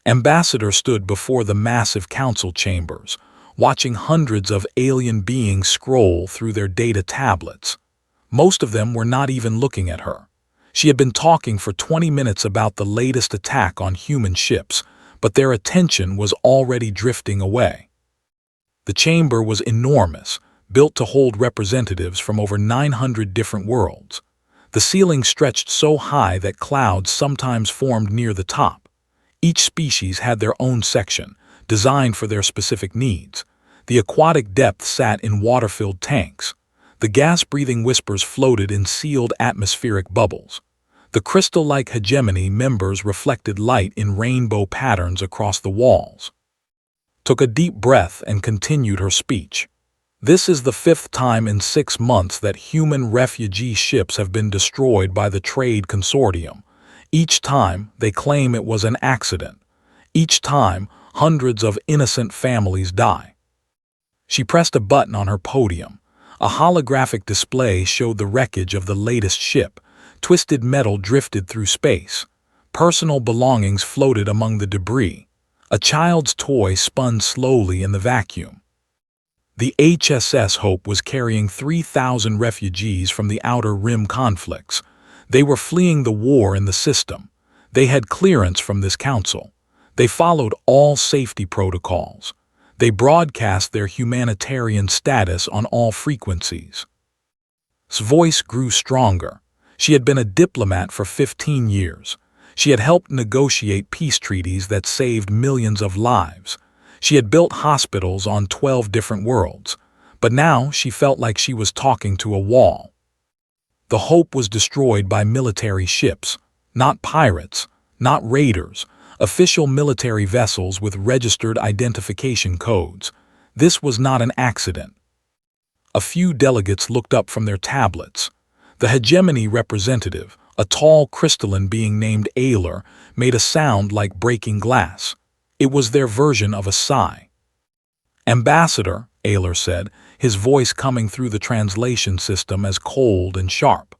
Ambassador stood before the massive council chambers, watching hundreds of alien beings scroll through their data tablets. Most of them were not even looking at her. She had been talking for 20 minutes about the latest attack on human ships, but their attention was already drifting away. The chamber was enormous, built to hold representatives from over 900 different worlds. The ceiling stretched so high that clouds sometimes formed near the top. Each species had their own section, designed for their specific needs. The aquatic depths sat in water-filled tanks. The gas-breathing whispers floated in sealed atmospheric bubbles. The crystal-like hegemony members reflected light in rainbow patterns across the walls. Took a deep breath and continued her speech. This is the 5th time in 6 months that human refugee ships have been destroyed by the Trade Consortium. Each time, they claim it was an accident. Each time, hundreds of innocent families die. She pressed a button on her podium. A holographic display showed the wreckage of the latest ship. Twisted metal drifted through space. Personal belongings floated among the debris. A child's toy spun slowly in the vacuum. The HSS Hope was carrying 3,000 refugees from the Outer Rim conflicts. They were fleeing the war in the system. They had clearance from this council. They followed all safety protocols. They broadcast their humanitarian status on all frequencies. His voice grew stronger. She had been a diplomat for 15 years. She had helped negotiate peace treaties that saved millions of lives. She had built hospitals on 12 different worlds. But now she felt like she was talking to a wall. The Hope was destroyed by military ships, not pirates, not raiders, official military vessels with registered identification codes. This was not an accident. A few delegates looked up from their tablets. The hegemony representative, a tall crystalline being named Ayler, made a sound like breaking glass. It was their version of a sigh. "Ambassador," Ayler said, his voice coming through the translation system as cold and sharp.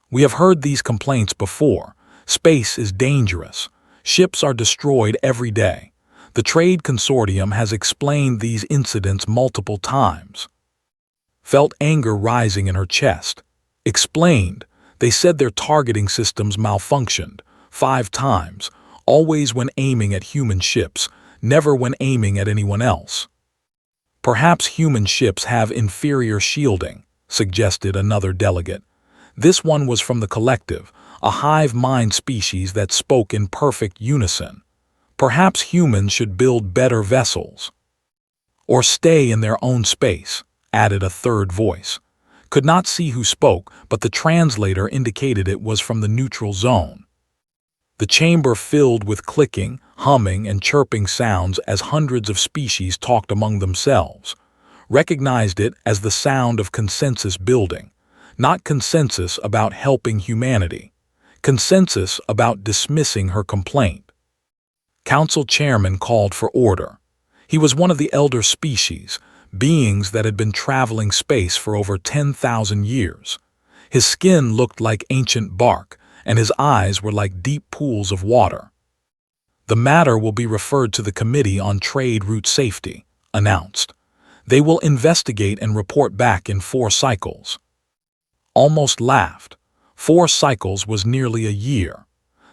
"We have heard these complaints before. Space is dangerous. Ships are destroyed every day. The Trade Consortium has explained these incidents multiple times." Felt anger rising in her chest. Explained. They said their targeting systems malfunctioned 5 times, always when aiming at human ships, never when aiming at anyone else. "Perhaps human ships have inferior shielding," suggested another delegate. This one was from the collective, a hive mind species that spoke in perfect unison. "Perhaps humans should build better vessels." "Or stay in their own space," added a third voice. Could not see who spoke, but the translator indicated it was from the neutral zone. The chamber filled with clicking, humming, and chirping sounds as hundreds of species talked among themselves. Recognized it as the sound of consensus building. Not consensus about helping humanity. Consensus about dismissing her complaint. Council chairman called for order. He was one of the elder species, beings that had been traveling space for over 10,000 years. His skin looked like ancient bark, and his eyes were like deep pools of water. "The matter will be referred to the Committee on Trade Route Safety," announced. "They will investigate and report back in 4 cycles." Almost laughed. 4 cycles was nearly a year.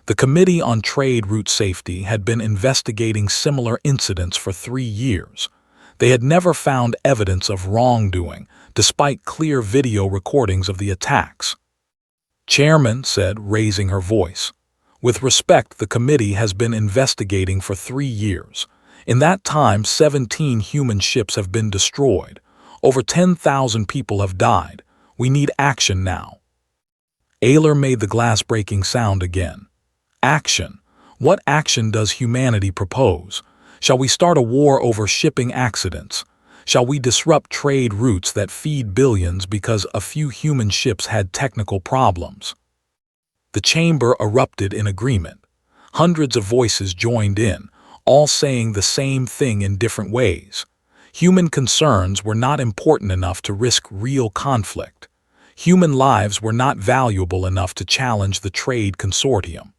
The Committee on Trade Route Safety had been investigating similar incidents for 3 years. They had never found evidence of wrongdoing, despite clear video recordings of the attacks. "Chairman," said, raising her voice. "With respect, the committee has been investigating for 3 years. In that time, 17 human ships have been destroyed. Over 10,000 people have died. We need action now." Ayler made the glass-breaking sound again. "Action? What action does humanity propose? Shall we start a war over shipping accidents? Shall we disrupt trade routes that feed billions because a few human ships had technical problems?" The chamber erupted in agreement. Hundreds of voices joined in, all saying the same thing in different ways. Human concerns were not important enough to risk real conflict. Human lives were not valuable enough to challenge the Trade Consortium.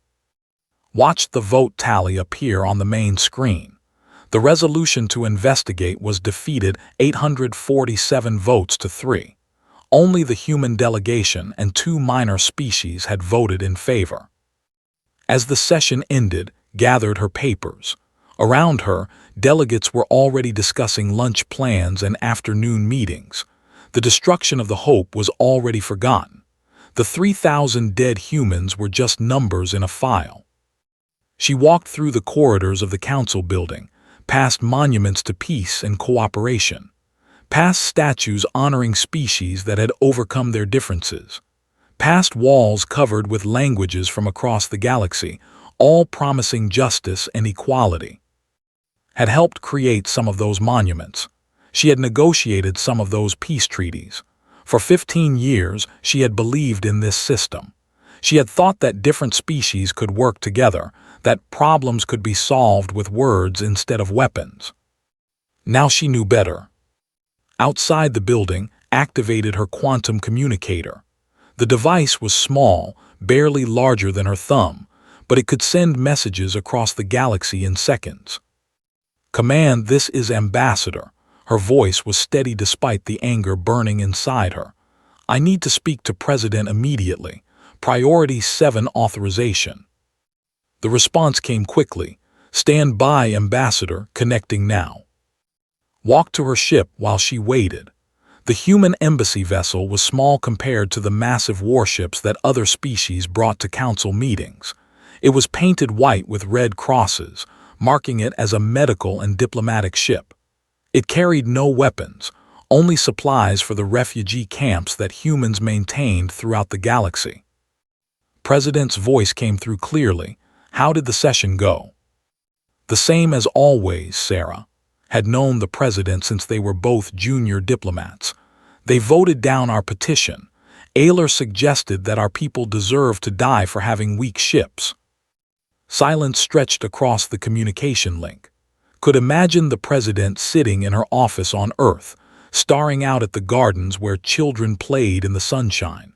watched the vote tally appear on the main screen. The resolution to investigate was defeated 847 votes to 3. Only the human delegation and 2 minor species had voted in favor. As the session ended, gathered her papers. Around her, delegates were already discussing lunch plans and afternoon meetings. The destruction of the Hope was already forgotten. The 3,000 dead humans were just numbers in a file. She walked through the corridors of the council building, past monuments to peace and cooperation, past statues honoring species that had overcome their differences, past walls covered with languages from across the galaxy, all promising justice and equality. Had helped create some of those monuments. She had negotiated some of those peace treaties. For 15 years, she had believed in this system. She had thought that different species could work together, that problems could be solved with words instead of weapons. Now she knew better. Outside the building, activated her quantum communicator. The device was small, barely larger than her thumb, but it could send messages across the galaxy in seconds. "Command, this is Ambassador." Her voice was steady despite the anger burning inside her. "I need to speak to President immediately. Priority 7 authorization." The response came quickly. "Stand by, Ambassador, connecting now." Walked to her ship while she waited. The human embassy vessel was small compared to the massive warships that other species brought to council meetings. It was painted white with red crosses, marking it as a medical and diplomatic ship. It carried no weapons, only supplies for the refugee camps that humans maintained throughout the galaxy. President's voice came through clearly. "How did the session go?" "The same as always, Sarah." Had known the president since they were both junior diplomats. "They voted down our petition. Ayler suggested that our people deserve to die for having weak ships." Silence stretched across the communication link. Could imagine the president sitting in her office on Earth, staring out at the gardens where children played in the sunshine.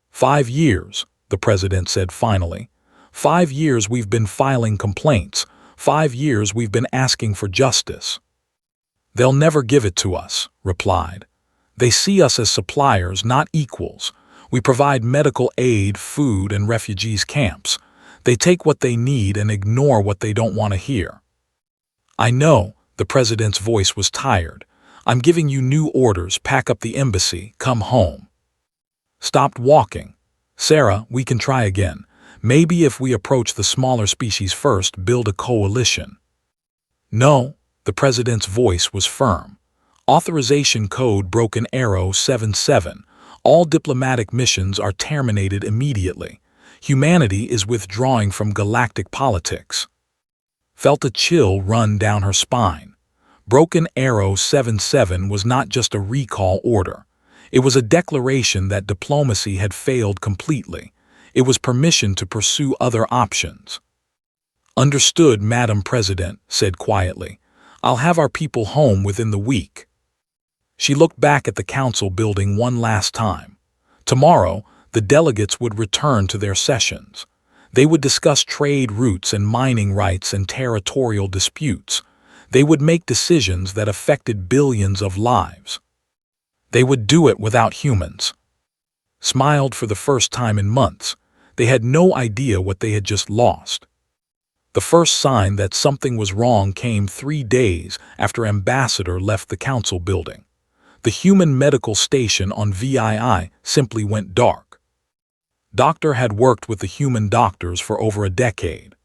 5 years, the president said finally. 5 years we've been filing complaints. 5 years we've been asking for justice. "They'll never give it to us," replied. "They see us as suppliers, not equals. We provide medical aid, food, and refugees camps. They take what they need and ignore what they don't want to hear." "I know," the president's voice was tired. "I'm giving you new orders. Pack up the embassy. Come home." Stopped walking. "Sarah, we can try again. Maybe if we approach the smaller species first, build a coalition." "No," the president's voice was firm. "Authorization code Broken Arrow 77. All diplomatic missions are terminated immediately. Humanity is withdrawing from galactic politics." Felt a chill run down her spine. Broken Arrow 77 was not just a recall order. It was a declaration that diplomacy had failed completely. It was permission to pursue other options. "Understood, Madam President," said quietly. "I'll have our people home within the week." She looked back at the council building one last time. Tomorrow, the delegates would return to their sessions. They would discuss trade routes and mining rights and territorial disputes. They would make decisions that affected billions of lives. They would do it without humans. Smiled for the first time in months. They had no idea what they had just lost. The first sign that something was wrong came 3 days after Ambassador left the council building. The human medical station on VII simply went dark. Doctor had worked with the human doctors for over a decade.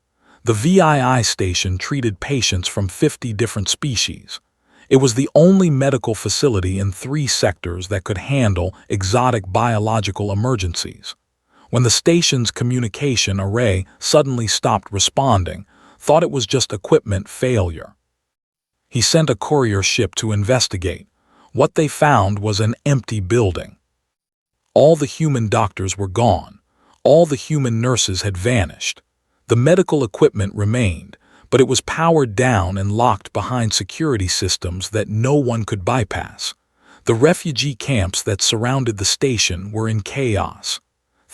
The VII station treated patients from 50 different species. It was the only medical facility in 3 sectors that could handle exotic biological emergencies. When the station's communication array suddenly stopped responding, thought it was just equipment failure. He sent a courier ship to investigate. What they found was an empty building. All the human doctors were gone. All the human nurses had vanished. The medical equipment remained, but it was powered down and locked behind security systems that no one could bypass. The refugee camps that surrounded the station were in chaos.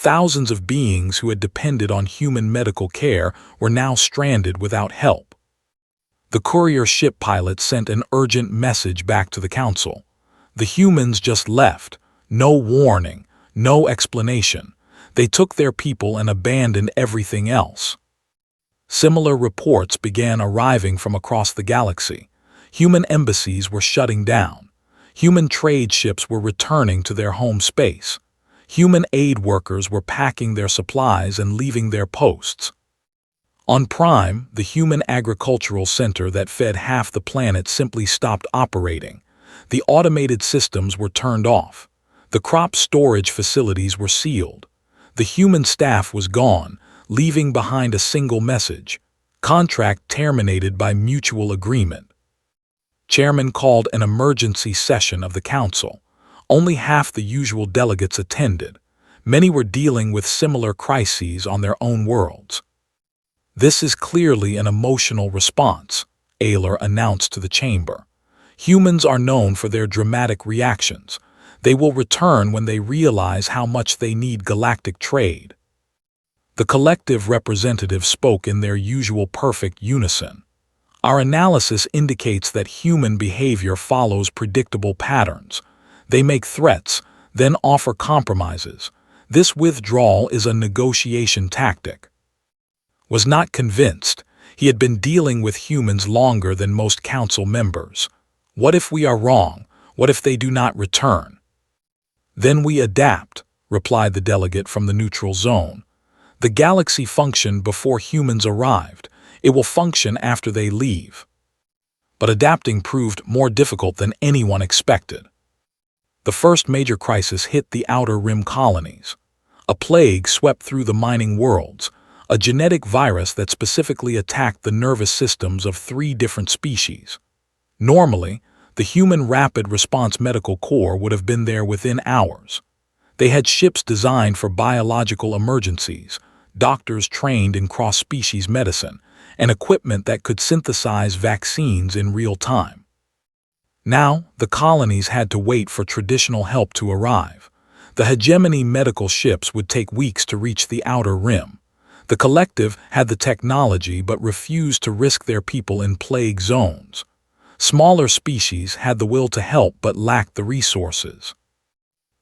Thousands of beings who had depended on human medical care were now stranded without help. The courier ship pilot sent an urgent message back to the council. The humans just left. No warning, no explanation. They took their people and abandoned everything else. Similar reports began arriving from across the galaxy. Human embassies were shutting down. Human trade ships were returning to their home space. Human aid workers were packing their supplies and leaving their posts. On Prime, the human agricultural center that fed half the planet simply stopped operating. The automated systems were turned off. The crop storage facilities were sealed. The human staff was gone, leaving behind a single message: contract terminated by mutual agreement. Chairman called an emergency session of the council. Only half the usual delegates attended. Many were dealing with similar crises on their own worlds. "This is clearly an emotional response," Ayler announced to the chamber. "Humans are known for their dramatic reactions. They will return when they realize how much they need galactic trade." The collective representatives spoke in their usual perfect unison. "Our analysis indicates that human behavior follows predictable patterns. They make threats, then offer compromises. This withdrawal is a negotiation tactic." Was not convinced. He had been dealing with humans longer than most council members. "What if we are wrong? What if they do not return?" "Then we adapt," replied the delegate from the neutral zone. "The galaxy functioned before humans arrived. It will function after they leave." But adapting proved more difficult than anyone expected. The first major crisis hit the Outer Rim colonies. A plague swept through the mining worlds, a genetic virus that specifically attacked the nervous systems of 3 different species. Normally, the human Rapid Response Medical Corps would have been there within hours. They had ships designed for biological emergencies, doctors trained in cross-species medicine, and equipment that could synthesize vaccines in real time. Now, the colonies had to wait for traditional help to arrive. The hegemony medical ships would take weeks to reach the Outer Rim. The collective had the technology but refused to risk their people in plague zones. Smaller species had the will to help but lacked the resources.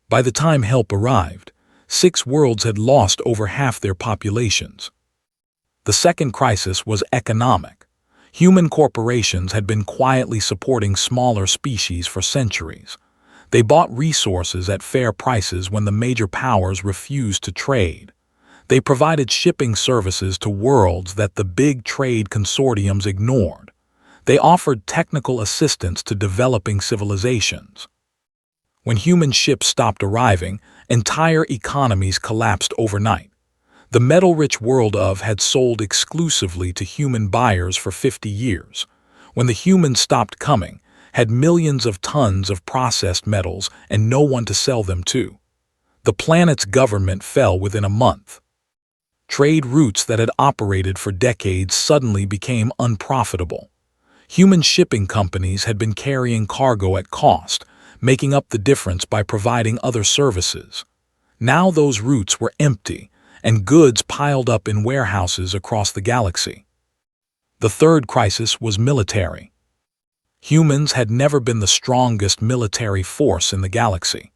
By the time help arrived, 6 worlds had lost over half their populations. The second crisis was economic. Human corporations had been quietly supporting smaller species for centuries. They bought resources at fair prices when the major powers refused to trade. They provided shipping services to worlds that the big trade consortiums ignored. They offered technical assistance to developing civilizations. When human ships stopped arriving, entire economies collapsed overnight. The metal-rich world of had sold exclusively to human buyers for 50 years. When the humans stopped coming, had millions of tons of processed metals and no one to sell them to. The planet's government fell within a month. Trade routes that had operated for decades suddenly became unprofitable. Human shipping companies had been carrying cargo at cost, making up the difference by providing other services. Now those routes were empty, and goods piled up in warehouses across the galaxy. The third crisis was military. Humans had never been the strongest military force in the galaxy.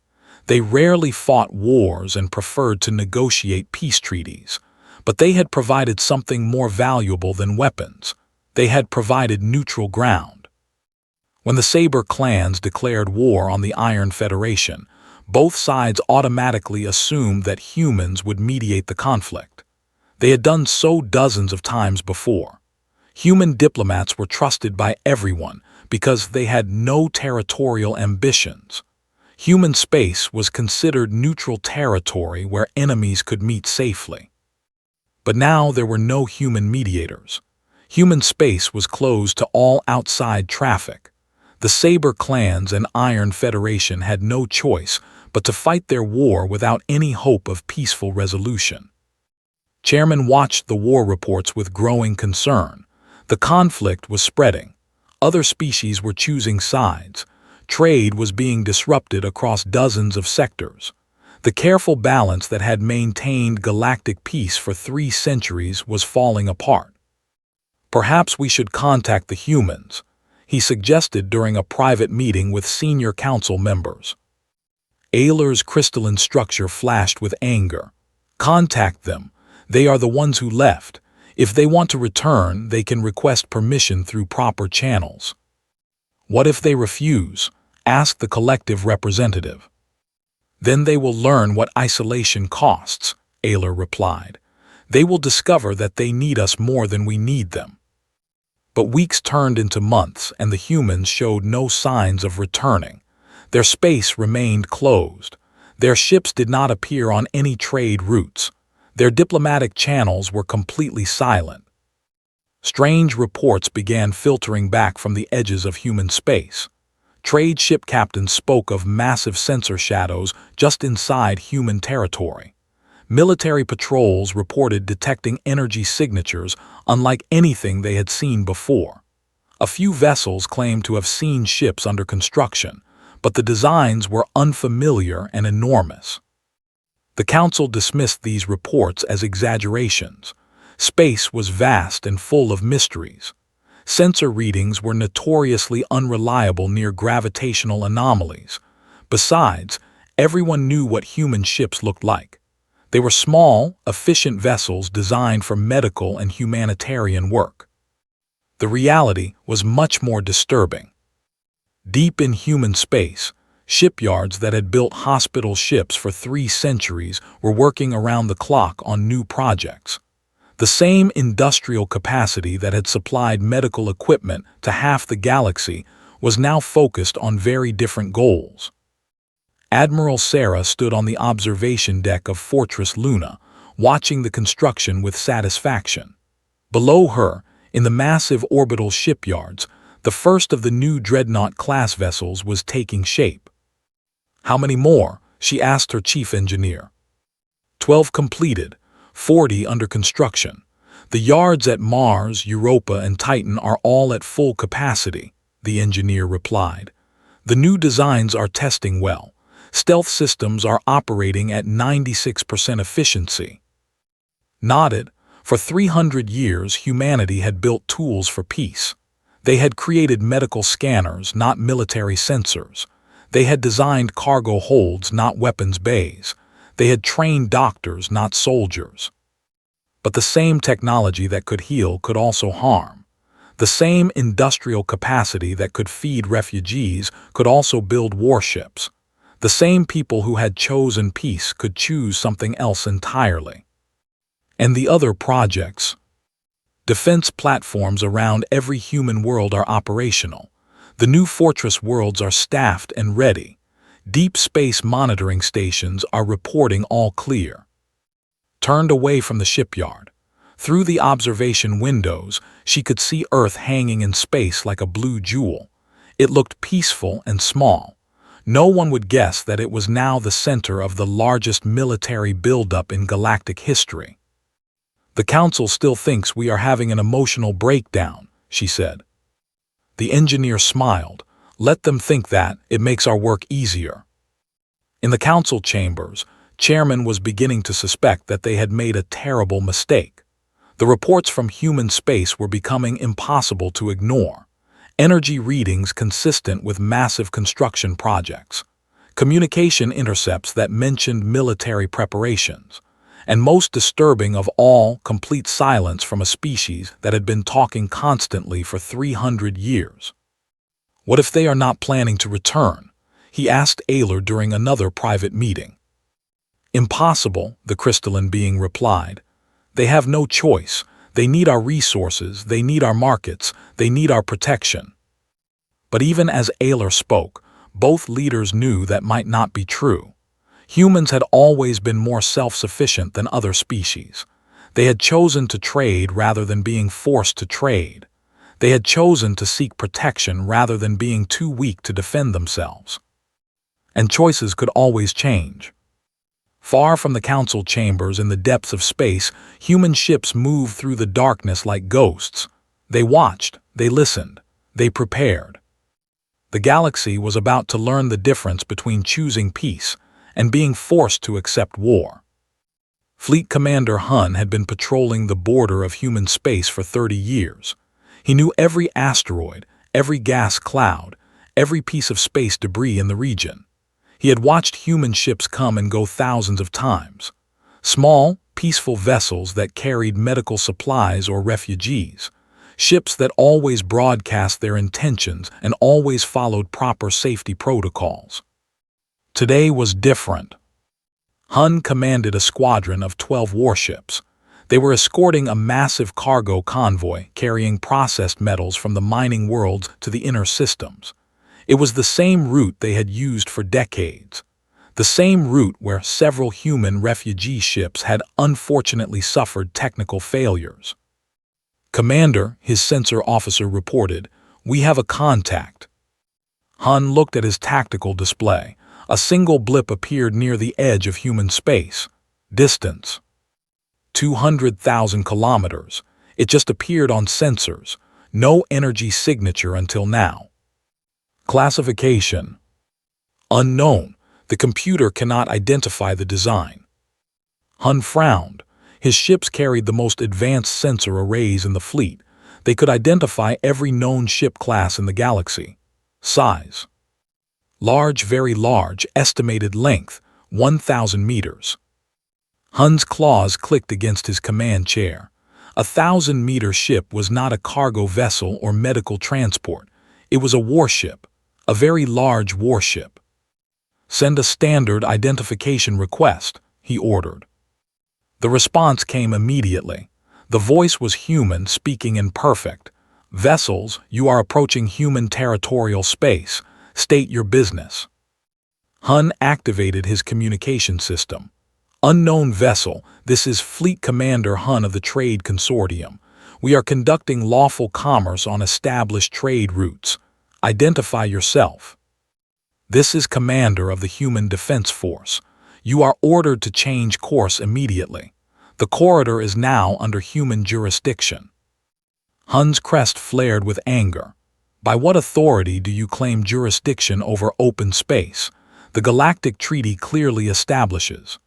They rarely fought wars and preferred to negotiate peace treaties. But they had provided something more valuable than weapons. They had provided neutral ground. When the Saber clans declared war on the Iron Federation, both sides automatically assumed that humans would mediate the conflict. They had done so dozens of times before. Human diplomats were trusted by everyone because they had no territorial ambitions. Human space was considered neutral territory where enemies could meet safely. But now there were no human mediators. Human space was closed to all outside traffic. The Saber clans and Iron Federation had no choice but to fight their war without any hope of peaceful resolution. Chairman watched the war reports with growing concern. The conflict was spreading. Other species were choosing sides. Trade was being disrupted across dozens of sectors. The careful balance that had maintained galactic peace for 3 centuries was falling apart. Perhaps we should contact the humans, he suggested during a private meeting with senior council members. Ayler's crystalline structure flashed with anger. Contact them. They are the ones who left. If they want to return, they can request permission through proper channels. What if they refuse? Asked the collective representative. Then they will learn what isolation costs, Ayler replied. They will discover that they need us more than we need them. But weeks turned into months, and the humans showed no signs of returning. Their space remained closed. Their ships did not appear on any trade routes. Their diplomatic channels were completely silent. Strange reports began filtering back from the edges of human space. Trade ship captains spoke of massive sensor shadows just inside human territory. Military patrols reported detecting energy signatures unlike anything they had seen before. A few vessels claimed to have seen ships under construction, but the designs were unfamiliar and enormous. The council dismissed these reports as exaggerations. Space was vast and full of mysteries. Sensor readings were notoriously unreliable near gravitational anomalies. Besides, everyone knew what human ships looked like. They were small, efficient vessels designed for medical and humanitarian work. The reality was much more disturbing. Deep in human space, shipyards that had built hospital ships for 3 centuries were working around the clock on new projects. The same industrial capacity that had supplied medical equipment to half the galaxy was now focused on very different goals. Admiral Sarah stood on the observation deck of Fortress Luna, watching the construction with satisfaction. Below her, in the massive orbital shipyards, the first of the new Dreadnought-class vessels was taking shape. How many more? She asked her chief engineer. 12 completed, 40 under construction. The yards at Mars, Europa, and Titan are all at full capacity, the engineer replied. The new designs are testing well. Stealth systems are operating at 96% efficiency. Nodded. For 300 years, humanity had built tools for peace. They had created medical scanners, not military sensors. They had designed cargo holds, not weapons bays. They had trained doctors, not soldiers. But the same technology that could heal could also harm. The same industrial capacity that could feed refugees could also build warships. The same people who had chosen peace could choose something else entirely. And the other projects? Defense platforms around every human world are operational. The new fortress worlds are staffed and ready. Deep space monitoring stations are reporting all clear. Turned away from the shipyard. Through the observation windows, she could see Earth hanging in space like a blue jewel. It looked peaceful and small. No one would guess that it was now the center of the largest military buildup in galactic history. The Council still thinks we are having an emotional breakdown, she said. The engineer smiled. Let them think that. It makes our work easier. In the council chambers, Chairman was beginning to suspect that they had made a terrible mistake. The reports from human space were becoming impossible to ignore. Energy readings consistent with massive construction projects. Communication intercepts that mentioned military preparations. And most disturbing of all, complete silence from a species that had been talking constantly for 300 years. What if they are not planning to return? He asked Ayler during another private meeting. Impossible, the crystalline being replied. They have no choice. They need our resources, they need our markets, they need our protection. But even as Ayler spoke, both leaders knew that might not be true. Humans had always been more self-sufficient than other species. They had chosen to trade rather than being forced to trade. They had chosen to seek protection rather than being too weak to defend themselves. And choices could always change. Far from the council chambers in the depths of space, human ships moved through the darkness like ghosts. They watched, they listened, they prepared. The galaxy was about to learn the difference between choosing peace and being forced to accept war. Fleet Commander Hun had been patrolling the border of human space for 30 years. He knew every asteroid, every gas cloud, every piece of space debris in the region. He had watched human ships come and go thousands of times. Small, peaceful vessels that carried medical supplies or refugees. Ships that always broadcast their intentions and always followed proper safety protocols. Today was different. Hun commanded a squadron of 12 warships. They were escorting a massive cargo convoy carrying processed metals from the mining worlds to the inner systems. It was the same route they had used for decades. The same route where several human refugee ships had unfortunately suffered technical failures. "Commander," his sensor officer reported, "we have a contact." Hun looked at his tactical display. A single blip appeared near the edge of human space. Distance: 200,000 kilometers. It just appeared on sensors. No energy signature until now. Classification: unknown. The computer cannot identify the design. Hun frowned. His ships carried the most advanced sensor arrays in the fleet. They could identify every known ship class in the galaxy. Size: large, very large. Estimated length: 1,000 meters. Hun's claws clicked against his command chair. A 1,000-meter ship was not a cargo vessel or medical transport. It was a warship, a very large warship. "Send a standard identification request," he ordered. The response came immediately. The voice was human, speaking in perfect. "Vessels, you are approaching human territorial space. State your business." Hun activated his communication system. "Unknown vessel, this is Fleet Commander Hun of the Trade Consortium. We are conducting lawful commerce on established trade routes. Identify yourself." "This is Commander of the Human Defense Force. You are ordered to change course immediately. The corridor is now under human jurisdiction." Hun's crest flared with anger. "By what authority do you claim jurisdiction over open space? The Galactic Treaty clearly establishes."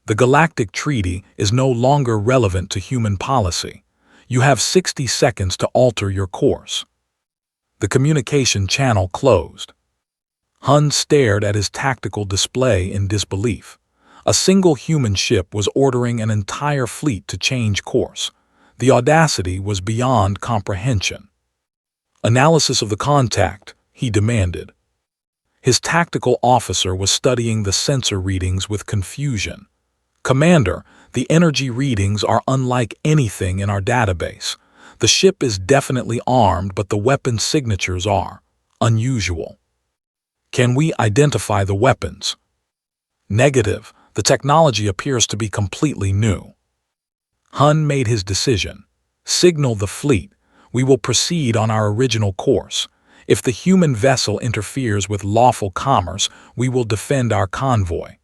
"The Galactic Treaty is no longer relevant to human policy. You have 60 seconds to alter your course." The communication channel closed. Hun stared at his tactical display in disbelief. A single human ship was ordering an entire fleet to change course. The audacity was beyond comprehension. "Analysis of the contact," he demanded. His tactical officer was studying the sensor readings with confusion. "Commander, the energy readings are unlike anything in our database. The ship is definitely armed, but the weapon signatures are unusual." "Can we identify the weapons?" "Negative. The technology appears to be completely new." Hun made his decision. "Signal the fleet. We will proceed on our original course. If the human vessel interferes with lawful commerce, we will defend our convoy."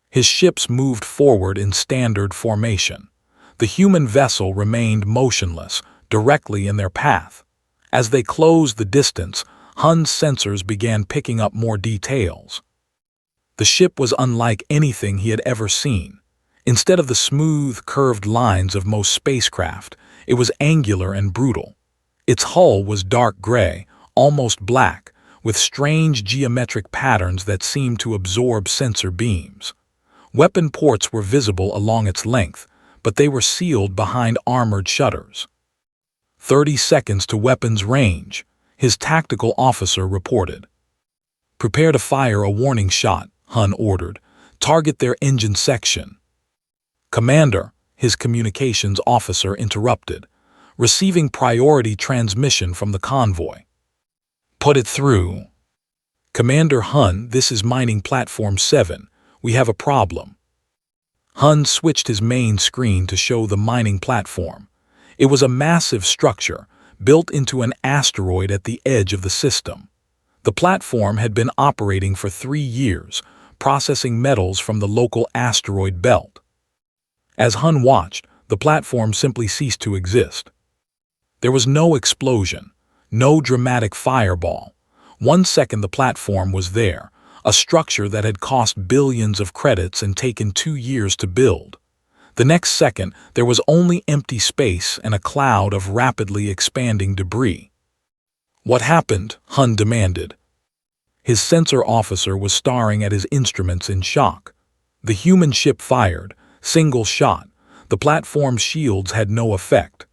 His ships moved forward in standard formation. The human vessel remained motionless, directly in their path. As they closed the distance, Hun's sensors began picking up more details. The ship was unlike anything he had ever seen. Instead of the smooth, curved lines of most spacecraft, it was angular and brutal. Its hull was dark gray, almost black, with strange geometric patterns that seemed to absorb sensor beams. Weapon ports were visible along its length, but they were sealed behind armored shutters. 30 seconds to weapons range, his tactical officer reported. "Prepare to fire a warning shot," Hun ordered. "Target their engine section." "Commander," his communications officer interrupted, "receiving priority transmission from the convoy." "Put it through." "Commander Hun, this is Mining Platform 7. We have a problem." Hun switched his main screen to show the mining platform. It was a massive structure, built into an asteroid at the edge of the system. The platform had been operating for 3 years, processing metals from the local asteroid belt. As Hun watched, the platform simply ceased to exist. There was no explosion, no dramatic fireball. 1 second the platform was there, a structure that had cost billions of credits and taken 2 years to build. The next second, there was only empty space and a cloud of rapidly expanding debris. "What happened?" Hun demanded. His sensor officer was staring at his instruments in shock. The human ship fired, single shot. The platform's shields had no effect.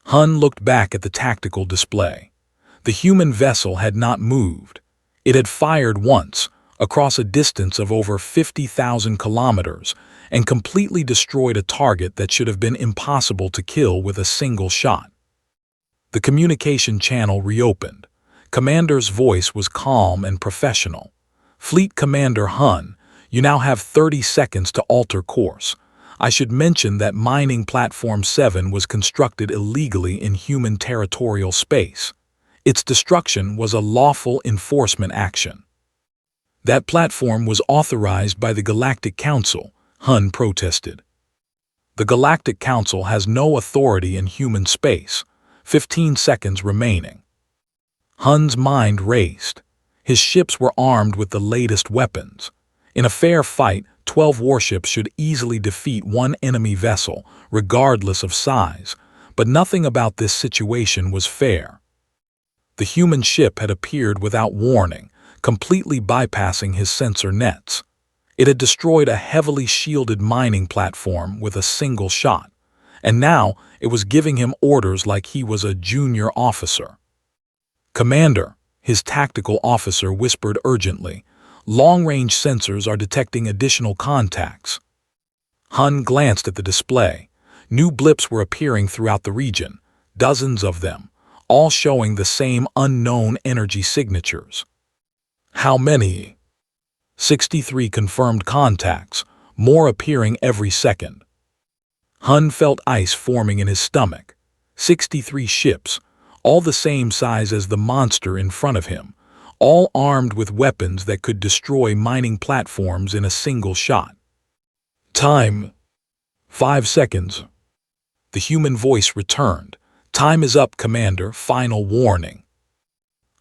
Hun looked back at the tactical display. The human vessel had not moved. It had fired once, across a distance of over 50,000 kilometers, and completely destroyed a target that should have been impossible to kill with a single shot. The communication channel reopened. Commander's voice was calm and professional. "Fleet Commander Hun, you now have 30 seconds to alter course. I should mention that mining Platform 7 was constructed illegally in human territorial space. Its destruction was a lawful enforcement action." "That platform was authorized by the Galactic Council," Hun protested. "The Galactic Council has no authority in human space." 15 seconds remaining. Hun's mind raced. His ships were armed with the latest weapons. In a fair fight, 12 warships should easily defeat one enemy vessel, regardless of size, but nothing about this situation was fair. The human ship had appeared without warning, completely bypassing his sensor nets. It had destroyed a heavily shielded mining platform with a single shot, and now it was giving him orders like he was a junior officer. "Commander," his tactical officer whispered urgently, "long-range sensors are detecting additional contacts." Hun glanced at the display. New blips were appearing throughout the region, dozens of them, all showing the same unknown energy signatures. "How many?" 63 confirmed contacts, more appearing every second. Hun felt ice forming in his stomach. 63 ships, all the same size as the monster in front of him, all armed with weapons that could destroy mining platforms in a single shot. "Time." 5 seconds. The human voice returned. "Time is up, Commander. Final warning."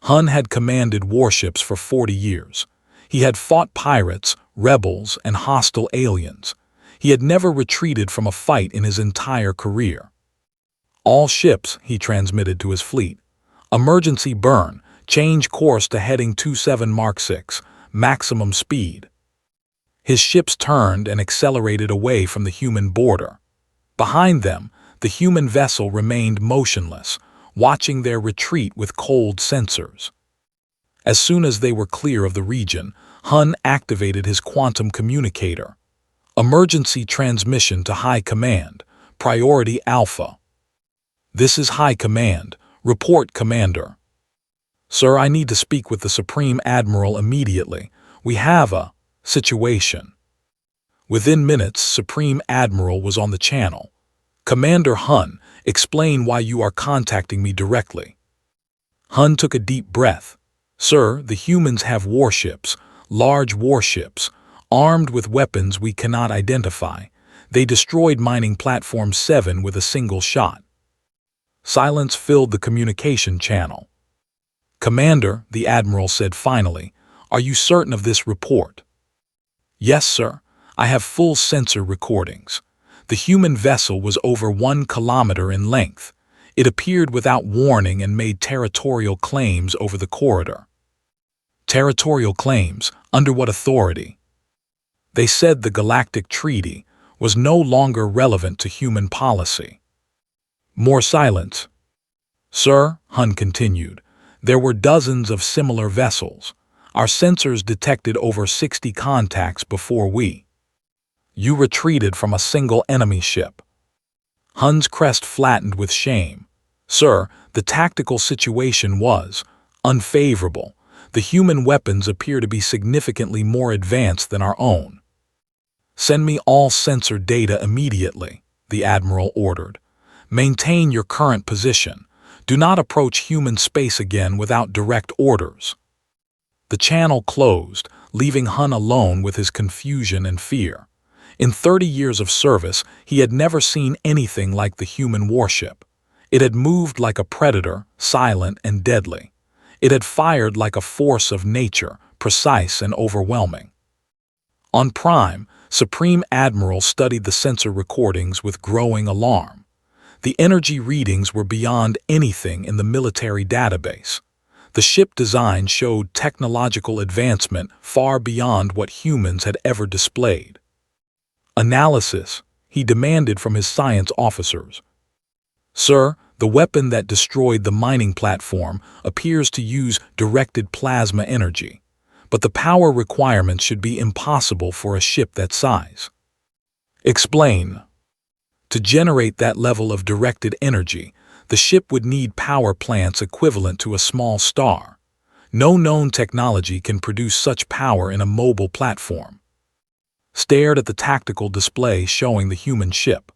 Hun had commanded warships for 40 years. He had fought pirates, rebels, and hostile aliens. He had never retreated from a fight in his entire career. "All ships," he transmitted to his fleet. "Emergency burn. Change course to heading 27 Mark 6, maximum speed." His ships turned and accelerated away from the human border. Behind them, the human vessel remained motionless, watching their retreat with cold sensors. As soon as they were clear of the region, Hun activated his quantum communicator. "Emergency transmission to High Command. Priority Alpha." "This is High Command. Report, Commander." "Sir, I need to speak with the Supreme Admiral immediately. We have a situation." Within minutes, Supreme Admiral was on the channel. "Commander Hun, explain why you are contacting me directly." Hun took a deep breath. "Sir, the humans have warships, large warships, armed with weapons we cannot identify. They destroyed mining Platform 7 with a single shot." Silence filled the communication channel. "Commander," the Admiral said finally, "are you certain of this report?" "Yes, sir. I have full sensor recordings. The human vessel was over 1 kilometer in length. It appeared without warning and made territorial claims over the corridor." "Territorial claims? Under what authority?" "They said the Galactic Treaty was no longer relevant to human policy." More silence. "Sir," Hun continued, "there were dozens of similar vessels. Our sensors detected over 60 contacts before we." "You retreated from a single enemy ship." Hun's crest flattened with shame. "Sir, the tactical situation was unfavorable. The human weapons appear to be significantly more advanced than our own." "Send me all sensor data immediately," the Admiral ordered. "Maintain your current position. Do not approach human space again without direct orders." The channel closed, leaving Hun alone with his confusion and fear. In 30 years of service, he had never seen anything like the human warship. It had moved like a predator, silent and deadly. It had fired like a force of nature, precise and overwhelming. On Prime, Supreme Admiral studied the sensor recordings with growing alarm. The energy readings were beyond anything in the military database. The ship design showed technological advancement far beyond what humans had ever displayed. Analysis, he demanded from his science officers. Sir, the weapon that destroyed the mining platform appears to use directed plasma energy, but the power requirements should be impossible for a ship that size. Explain. To generate that level of directed energy, the ship would need power plants equivalent to a small star. No known technology can produce such power in a mobile platform. Stared at the tactical display showing the human ship.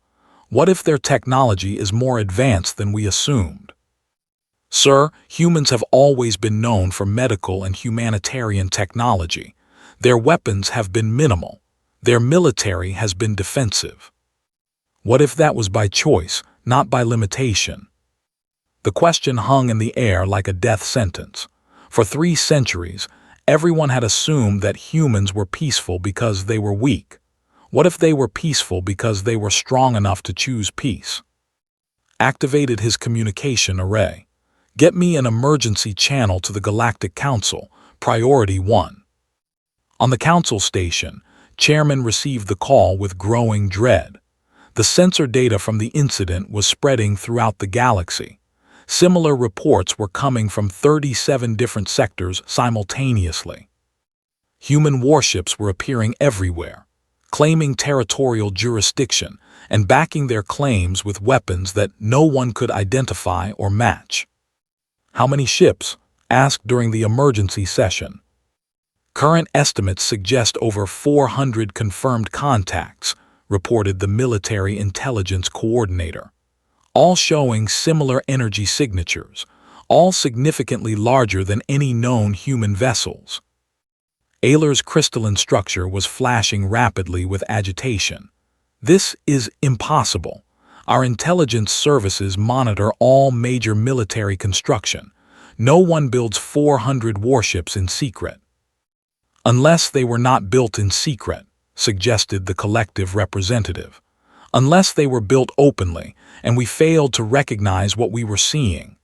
What if their technology is more advanced than we assumed? Sir, humans have always been known for medical and humanitarian technology. Their weapons have been minimal. Their military has been defensive. What if that was by choice, not by limitation? The question hung in the air like a death sentence. For 3 centuries, everyone had assumed that humans were peaceful because they were weak. What if they were peaceful because they were strong enough to choose peace? Activated his communication array. Get me an emergency channel to the Galactic Council, Priority 1. On the council station, Chairman received the call with growing dread. The sensor data from the incident was spreading throughout the galaxy. Similar reports were coming from 37 different sectors simultaneously. Human warships were appearing everywhere, claiming territorial jurisdiction and backing their claims with weapons that no one could identify or match. How many ships? Asked during the emergency session. Current estimates suggest over 400 confirmed contacts, reported the military intelligence coordinator, all showing similar energy signatures, all significantly larger than any known human vessels. Ayler's crystalline structure was flashing rapidly with agitation. This is impossible. Our intelligence services monitor all major military construction. No one builds 400 warships in secret. Unless they were not built in secret, suggested the collective representative. Unless they were built openly, and we failed to recognize what we were seeing.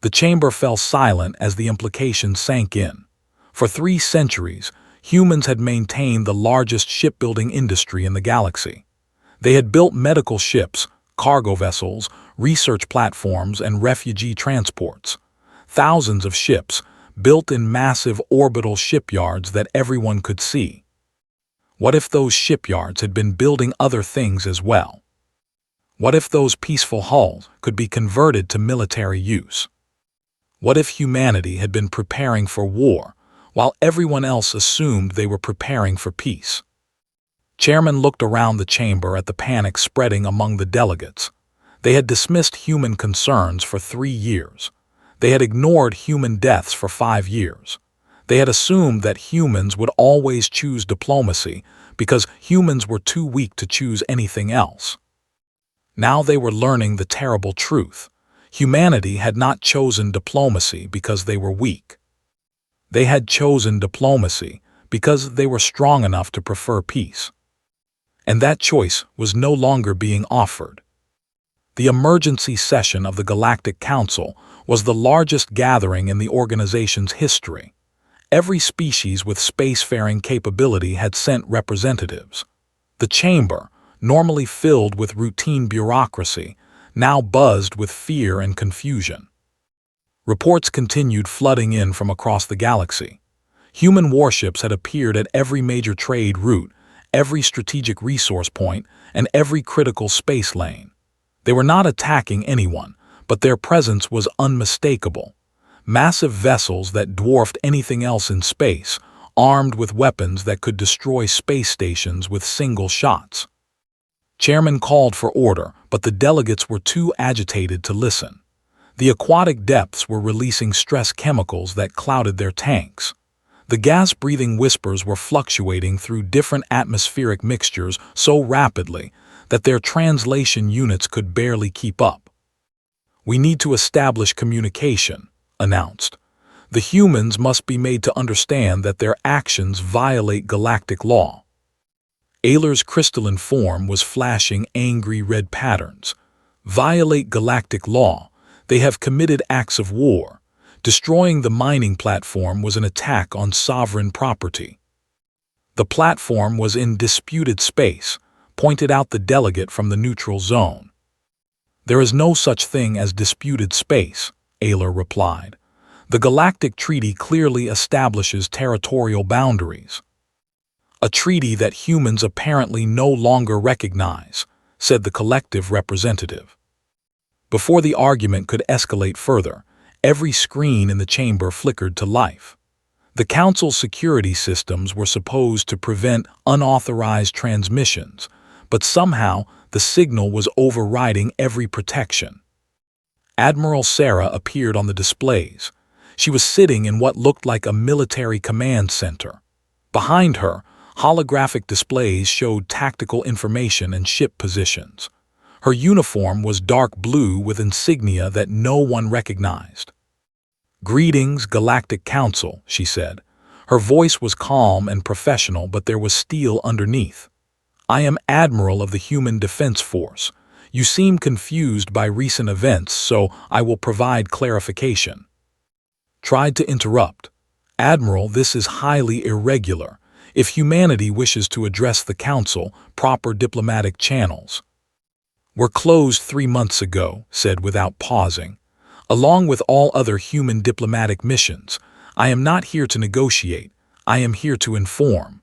The chamber fell silent as the implications sank in. For 3 centuries, humans had maintained the largest shipbuilding industry in the galaxy. They had built medical ships, cargo vessels, research platforms, and refugee transports. Thousands of ships, built in massive orbital shipyards that everyone could see. What if those shipyards had been building other things as well? What if those peaceful hulls could be converted to military use? What if humanity had been preparing for war, while everyone else assumed they were preparing for peace? Chairman looked around the chamber at the panic spreading among the delegates. They had dismissed human concerns for 3 years. They had ignored human deaths for 5 years. They had assumed that humans would always choose diplomacy because humans were too weak to choose anything else. Now they were learning the terrible truth. Humanity had not chosen diplomacy because they were weak. They had chosen diplomacy because they were strong enough to prefer peace. And that choice was no longer being offered. The emergency session of the Galactic Council was the largest gathering in the organization's history. Every species with spacefaring capability had sent representatives. The chamber, normally filled with routine bureaucracy, now buzzed with fear and confusion. Reports continued flooding in from across the galaxy. Human warships had appeared at every major trade route, every strategic resource point, and every critical space lane. They were not attacking anyone, but their presence was unmistakable. Massive vessels that dwarfed anything else in space, armed with weapons that could destroy space stations with single shots. Chairman called for order, but the delegates were too agitated to listen. The aquatic depths were releasing stress chemicals that clouded their tanks. The gas-breathing whispers were fluctuating through different atmospheric mixtures so rapidly that their translation units could barely keep up. "We need to establish communication," announced. The humans must be made to understand that their actions violate galactic law. Aylar's crystalline form was flashing angry red patterns. Violate galactic law. They have committed acts of war. Destroying the mining platform was an attack on sovereign property. The platform was in disputed space, pointed out the delegate from the neutral zone. There is no such thing as disputed space, Aylar replied. The Galactic Treaty clearly establishes territorial boundaries. A treaty that humans apparently no longer recognize, said the collective representative. Before the argument could escalate further, every screen in the chamber flickered to life. The Council's security systems were supposed to prevent unauthorized transmissions, but somehow the signal was overriding every protection. Admiral Sarah appeared on the displays. She was sitting in what looked like a military command center. Behind her, holographic displays showed tactical information and ship positions. Her uniform was dark blue with insignia that no one recognized. "Greetings, Galactic Council," she said. Her voice was calm and professional, but there was steel underneath. "I am Admiral of the Human Defense Force. You seem confused by recent events, so I will provide clarification." Tried to interrupt. "Admiral, this is highly irregular. If humanity wishes to address the Council, proper diplomatic channels." "Were closed 3 months ago," said without pausing. "Along with all other human diplomatic missions, I am not here to negotiate, I am here to inform."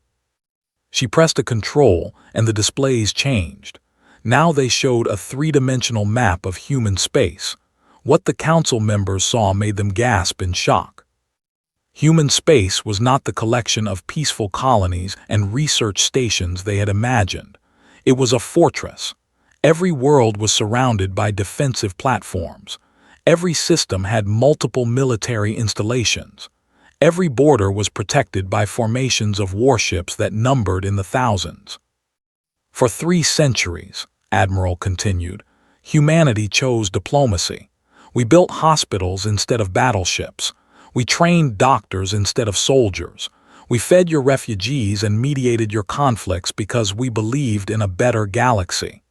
She pressed a control, and the displays changed. Now they showed a three-dimensional map of human space. What the Council members saw made them gasp in shock. Human space was not the collection of peaceful colonies and research stations they had imagined. It was a fortress. Every world was surrounded by defensive platforms. Every system had multiple military installations. Every border was protected by formations of warships that numbered in the thousands. "For 3 centuries," Admiral continued, "humanity chose diplomacy. We built hospitals instead of battleships. We trained doctors instead of soldiers. We fed your refugees and mediated your conflicts because we believed in a better galaxy."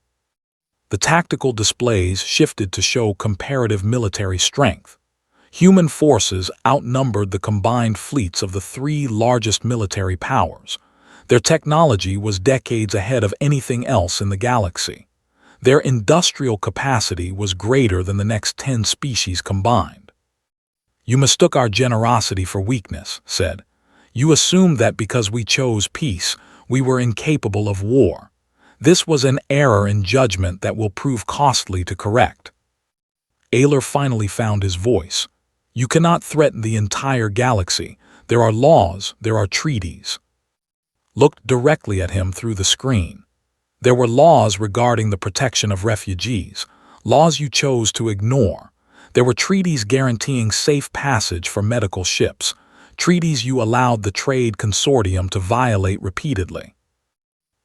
The tactical displays shifted to show comparative military strength. Human forces outnumbered the combined fleets of the 3 largest military powers. Their technology was decades ahead of anything else in the galaxy. Their industrial capacity was greater than the next 10 species combined. "You mistook our generosity for weakness," said. "You assumed that because we chose peace, we were incapable of war. This was an error in judgment that will prove costly to correct." Aylar finally found his voice. "You cannot threaten the entire galaxy. There are laws, there are treaties." Looked directly at him through the screen. There were laws regarding the protection of refugees, laws you chose to ignore. There were treaties guaranteeing safe passage for medical ships, treaties you allowed the trade consortium to violate repeatedly.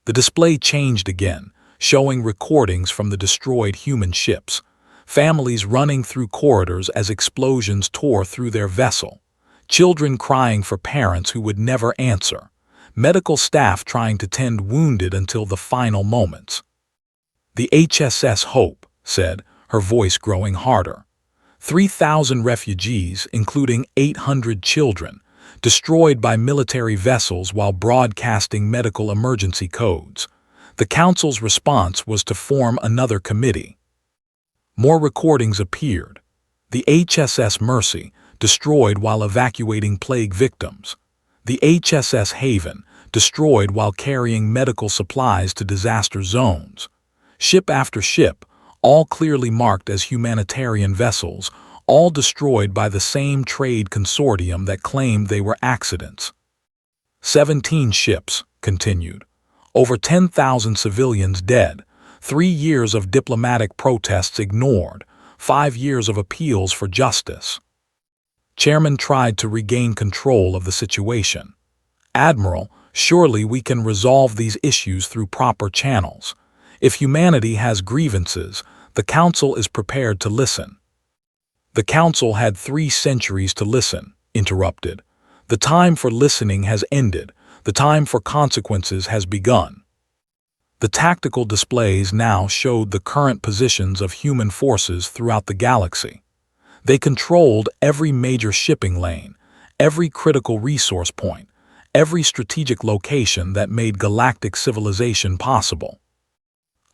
The display changed again, showing recordings from the destroyed human ships, families running through corridors as explosions tore through their vessel, children crying for parents who would never answer, medical staff trying to tend wounded until the final moments. "The HSS Hope," said, her voice growing harder. 3,000 refugees, including 800 children, destroyed by military vessels while broadcasting medical emergency codes. The Council's response was to form another committee. More recordings appeared. The HSS Mercy, destroyed while evacuating plague victims. The HSS Haven, destroyed while carrying medical supplies to disaster zones. Ship after ship, all clearly marked as humanitarian vessels, all destroyed by the same trade consortium that claimed they were accidents. 17 ships, continued. Over 10,000 civilians dead, 3 years of diplomatic protests ignored, 5 years of appeals for justice. Chairman tried to regain control of the situation. "Admiral, surely we can resolve these issues through proper channels. If humanity has grievances, the Council is prepared to listen." The Council had 3 centuries to listen, interrupted. "The time for listening has ended. The time for consequences has begun." The tactical displays now showed the current positions of human forces throughout the galaxy. They controlled every major shipping lane, every critical resource point, every strategic location that made galactic civilization possible.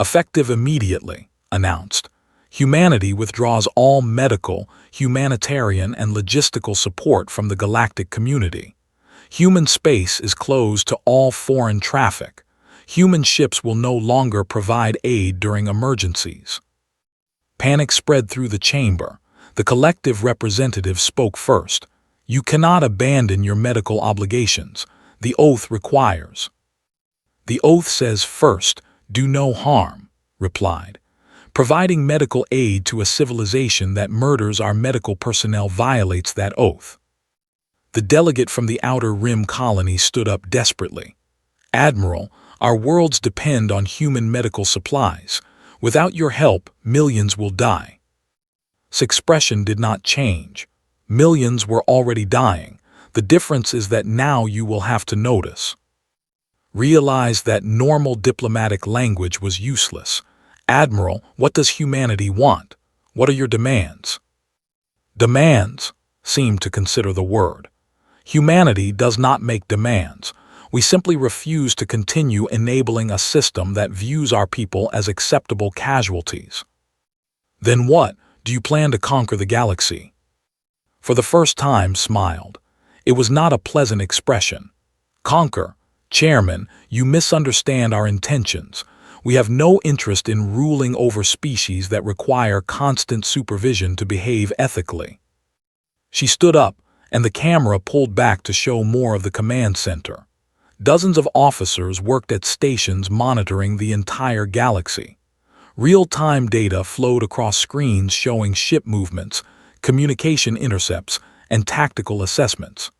"Effective immediately," announced. "Humanity withdraws all medical, humanitarian, and logistical support from the galactic community. Human space is closed to all foreign traffic. Human ships will no longer provide aid during emergencies." Panic spread through the chamber. The collective representative spoke first. "You cannot abandon your medical obligations. The oath requires." "The oath says first, do no harm," replied. "Providing medical aid to a civilization that murders our medical personnel violates that oath." The delegate from the Outer Rim colony stood up desperately. "Admiral, our worlds depend on human medical supplies. Without your help, millions will die." His expression did not change. Millions were already dying. The difference is that now you will have to notice. Realize that normal diplomatic language was useless. "Admiral, what does humanity want? What are your demands?" "Demands" seemed to consider the word. "Humanity does not make demands. We simply refuse to continue enabling a system that views our people as acceptable casualties." "Then what? Do you plan to conquer the galaxy?" For the first time smiled. It was not a pleasant expression. "Conquer? Chairman, you misunderstand our intentions. We have no interest in ruling over species that require constant supervision to behave ethically." She stood up, and the camera pulled back to show more of the command center. Dozens of officers worked at stations monitoring the entire galaxy. Real-time data flowed across screens showing ship movements, communication intercepts, and tactical assessments.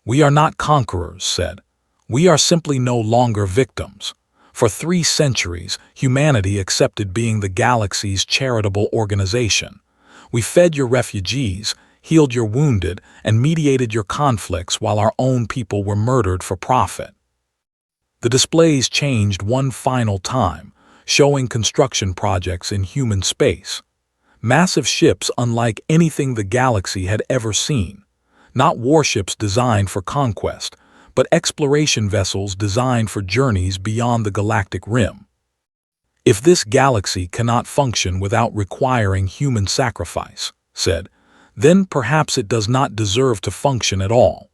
"We are not conquerors," said. "We are simply no longer victims. For 3 centuries, humanity accepted being the galaxy's charitable organization. We fed your refugees, healed your wounded, and mediated your conflicts while our own people were murdered for profit." The displays changed one final time, showing construction projects in human space. Massive ships unlike anything the galaxy had ever seen. Not warships designed for conquest, but exploration vessels designed for journeys beyond the galactic rim. "If this galaxy cannot function without requiring human sacrifice," said, "then perhaps it does not deserve to function at all.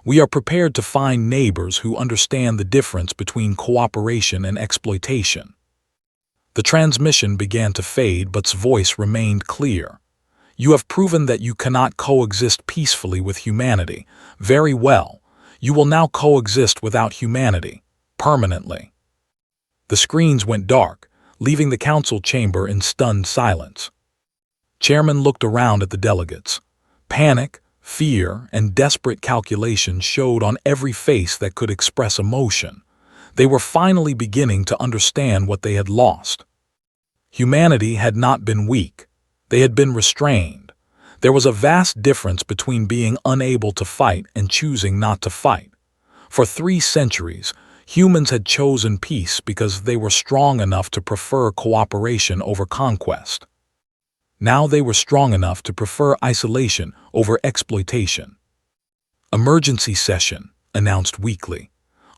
We are prepared to find neighbors who understand the difference between cooperation and exploitation." The transmission began to fade, but's voice remained clear. "You have proven that you cannot coexist peacefully with humanity. Very well. You will now coexist without humanity, permanently." The screens went dark, leaving the council chamber in stunned silence. Chairman looked around at the delegates. Panic, fear, and desperate calculation showed on every face that could express emotion. They were finally beginning to understand what they had lost. Humanity had not been weak. They had been restrained. There was a vast difference between being unable to fight and choosing not to fight. For 3 centuries, humans had chosen peace because they were strong enough to prefer cooperation over conquest. Now they were strong enough to prefer isolation over exploitation. "Emergency session," announced weekly.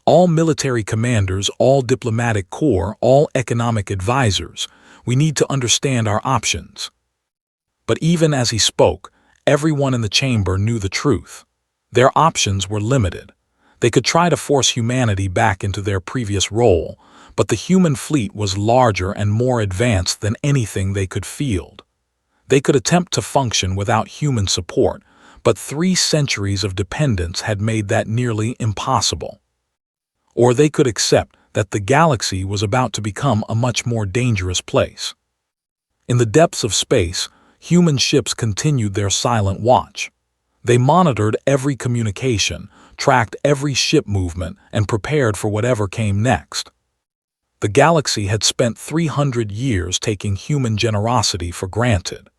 "All military commanders, all diplomatic corps, all economic advisors, we need to understand our options." But even as he spoke, everyone in the chamber knew the truth. Their options were limited. They could try to force humanity back into their previous role, but the human fleet was larger and more advanced than anything they could field. They could attempt to function without human support, but 3 centuries of dependence had made that nearly impossible. Or they could accept that the galaxy was about to become a much more dangerous place. In the depths of space, human ships continued their silent watch. They monitored every communication, tracked every ship movement, and prepared for whatever came next. The galaxy had spent 300 years taking human generosity for granted.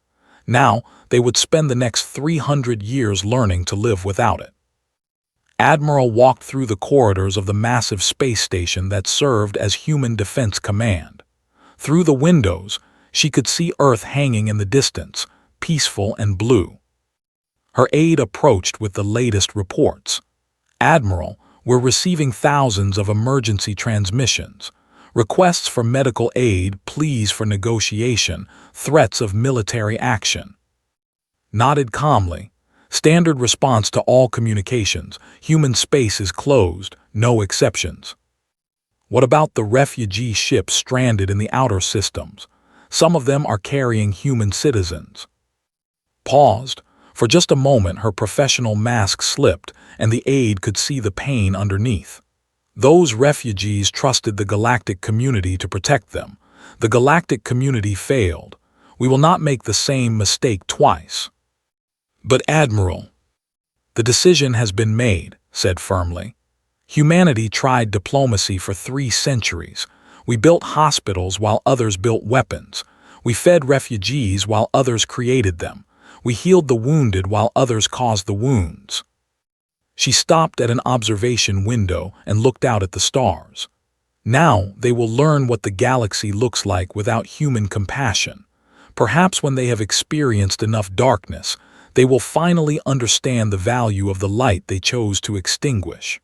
Now, they would spend the next 300 years learning to live without it. Admiral walked through the corridors of the massive space station that served as Human Defense Command. Through the windows, she could see Earth hanging in the distance, peaceful and blue. Her aide approached with the latest reports. "Admiral, we're receiving thousands of emergency transmissions. Requests for medical aid, pleas for negotiation, threats of military action." Nodded calmly. "Standard response to all communications. Human space is closed, no exceptions." "What about the refugee ships stranded in the outer systems? Some of them are carrying human citizens." Paused. For just a moment her professional mask slipped, and the aide could see the pain underneath. "Those refugees trusted the galactic community to protect them. The galactic community failed. We will not make the same mistake twice." "But Admiral—" "The decision has been made," said firmly. "Humanity tried diplomacy for 3 centuries. We built hospitals while others built weapons. We fed refugees while others created them. We healed the wounded while others caused the wounds." She stopped at an observation window and looked out at the stars. "Now they will learn what the galaxy looks like without human compassion. Perhaps when they have experienced enough darkness, they will finally understand the value of the light they chose to extinguish."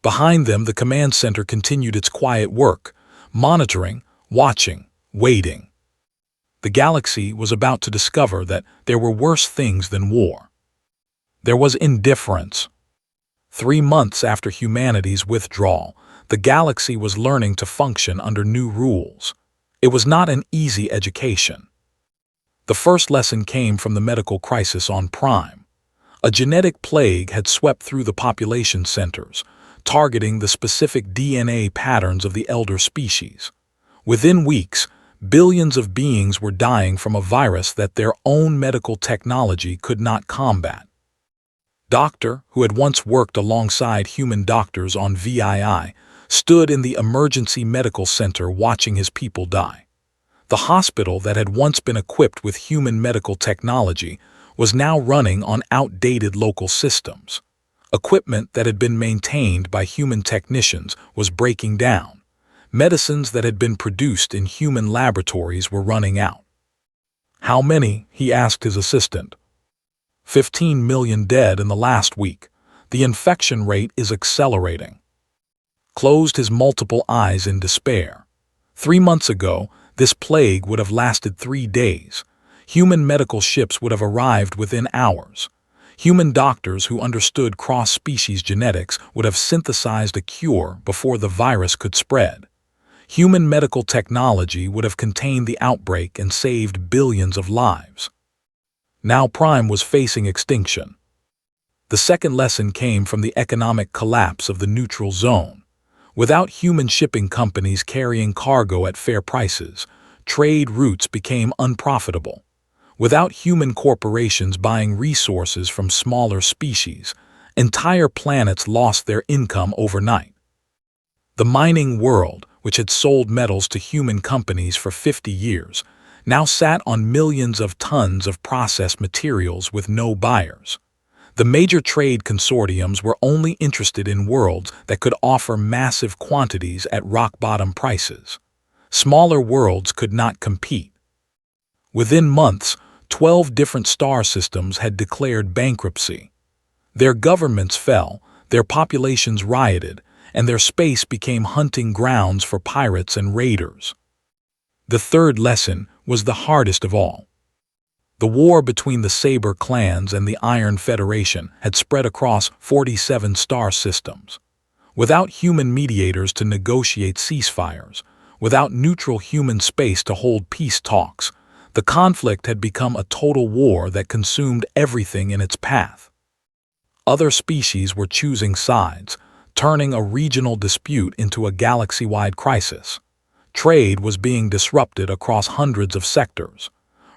Behind them, the command center continued its quiet work, monitoring, watching, waiting. The galaxy was about to discover that there were worse things than war. There was indifference. 3 months after humanity's withdrawal, the galaxy was learning to function under new rules. It was not an easy education. The first lesson came from the medical crisis on Prime. A genetic plague had swept through the population centers, targeting the specific DNA patterns of the elder species. Within weeks, billions of beings were dying from a virus that their own medical technology could not combat. Doctor, who had once worked alongside human doctors on VII, stood in the emergency medical center watching his people die. The hospital that had once been equipped with human medical technology was now running on outdated local systems. Equipment that had been maintained by human technicians was breaking down. Medicines that had been produced in human laboratories were running out. "How many?" he asked his assistant. 15 million dead in the last week. The infection rate is accelerating." Closed his multiple eyes in despair. 3 months ago, this plague would have lasted 3 days. Human medical ships would have arrived within hours. Human doctors who understood cross-species genetics would have synthesized a cure before the virus could spread. Human medical technology would have contained the outbreak and saved billions of lives. Now Prime was facing extinction. The second lesson came from the economic collapse of the neutral zone. Without human shipping companies carrying cargo at fair prices, trade routes became unprofitable. Without human corporations buying resources from smaller species, entire planets lost their income overnight. The mining world, which had sold metals to human companies for 50 years, now sat on millions of tons of processed materials with no buyers. The major trade consortiums were only interested in worlds that could offer massive quantities at rock-bottom prices. Smaller worlds could not compete. Within months, 12 different star systems had declared bankruptcy. Their governments fell, their populations rioted, and their space became hunting grounds for pirates and raiders. The third lesson was the hardest of all. The war between the Saber clans and the Iron Federation had spread across 47 star systems. Without human mediators to negotiate ceasefires, without neutral human space to hold peace talks, the conflict had become a total war that consumed everything in its path. Other species were choosing sides, turning a regional dispute into a galaxy-wide crisis. Trade was being disrupted across hundreds of sectors.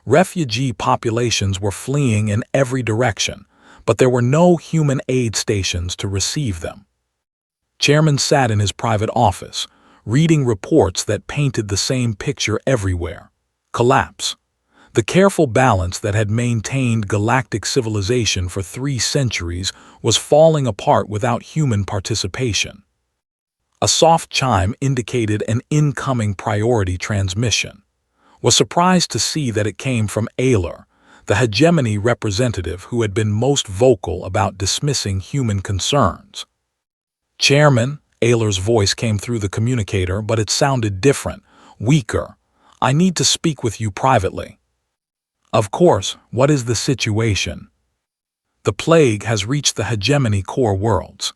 Refugee populations were fleeing in every direction, but there were no human aid stations to receive them. Chairman sat in his private office, reading reports that painted the same picture everywhere: collapse. The careful balance that had maintained galactic civilization for 3 centuries was falling apart without human participation. A soft chime indicated an incoming priority transmission. Was surprised to see that it came from Aylar, the hegemony representative who had been most vocal about dismissing human concerns. "Chairman," Aylar's voice came through the communicator, but it sounded different, weaker. "I need to speak with you privately." "Of course, what is the situation?" "The plague has reached the hegemony core worlds."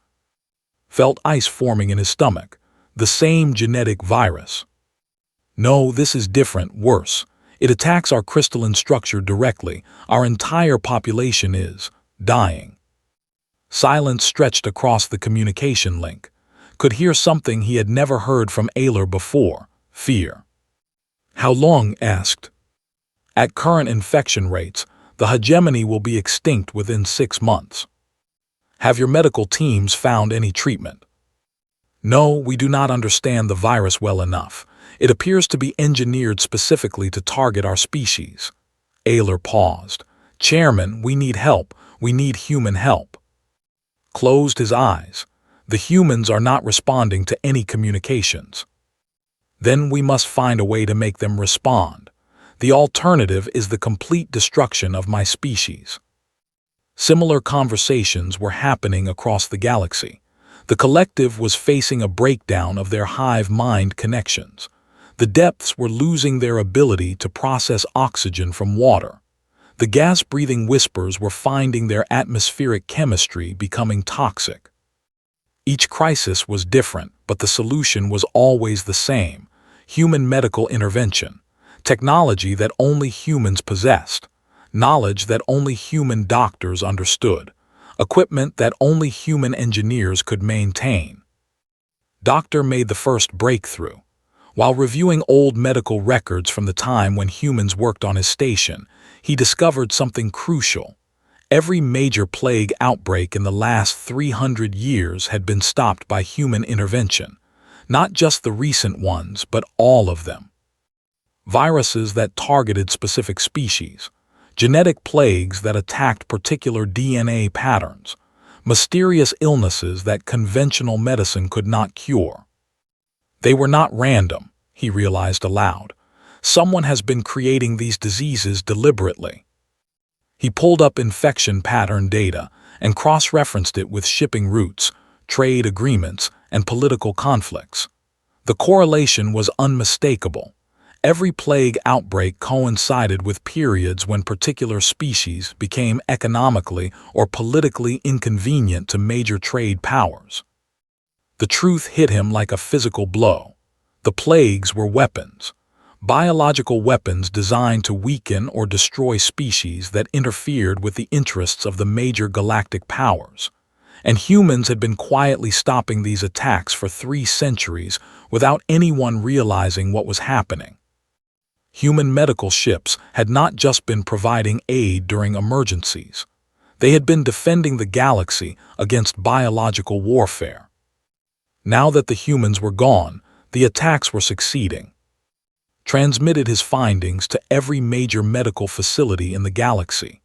Felt ice forming in his stomach. "The same genetic virus." "No, this is different, worse. It attacks our crystalline structure directly. Our entire population is dying." Silence stretched across the communication link. Could hear something he had never heard from Aylar before: fear. "How long?" asked. "At current infection rates, the hegemony will be extinct within 6 months." "Have your medical teams found any treatment?" "No, we do not understand the virus well enough. It appears to be engineered specifically to target our species." Aylar paused. "Chairman, we need help. We need human help." Closed his eyes. "The humans are not responding to any communications." "Then we must find a way to make them respond. The alternative is the complete destruction of my species." Similar conversations were happening across the galaxy. The collective was facing a breakdown of their hive mind connections. The depths were losing their ability to process oxygen from water. The gas-breathing whispers were finding their atmospheric chemistry becoming toxic. Each crisis was different, but the solution was always the same: human medical intervention, technology that only humans possessed, knowledge that only human doctors understood, equipment that only human engineers could maintain. Doctor made the first breakthrough. While reviewing old medical records from the time when humans worked on his station, he discovered something crucial. Every major plague outbreak in the last 300 years had been stopped by human intervention. Not just the recent ones, but all of them. Viruses that targeted specific species, genetic plagues that attacked particular DNA patterns, mysterious illnesses that conventional medicine could not cure. They were not random, he realized aloud. Someone has been creating these diseases deliberately. He pulled up infection pattern data and cross-referenced it with shipping routes, trade agreements, and political conflicts. The correlation was unmistakable. Every plague outbreak coincided with periods when particular species became economically or politically inconvenient to major trade powers. The truth hit him like a physical blow. The plagues were weapons. Biological weapons designed to weaken or destroy species that interfered with the interests of the major galactic powers. And humans had been quietly stopping these attacks for 3 centuries without anyone realizing what was happening. Human medical ships had not just been providing aid during emergencies. They had been defending the galaxy against biological warfare. Now that the humans were gone, the attacks were succeeding. Transmitted his findings to every major medical facility in the galaxy.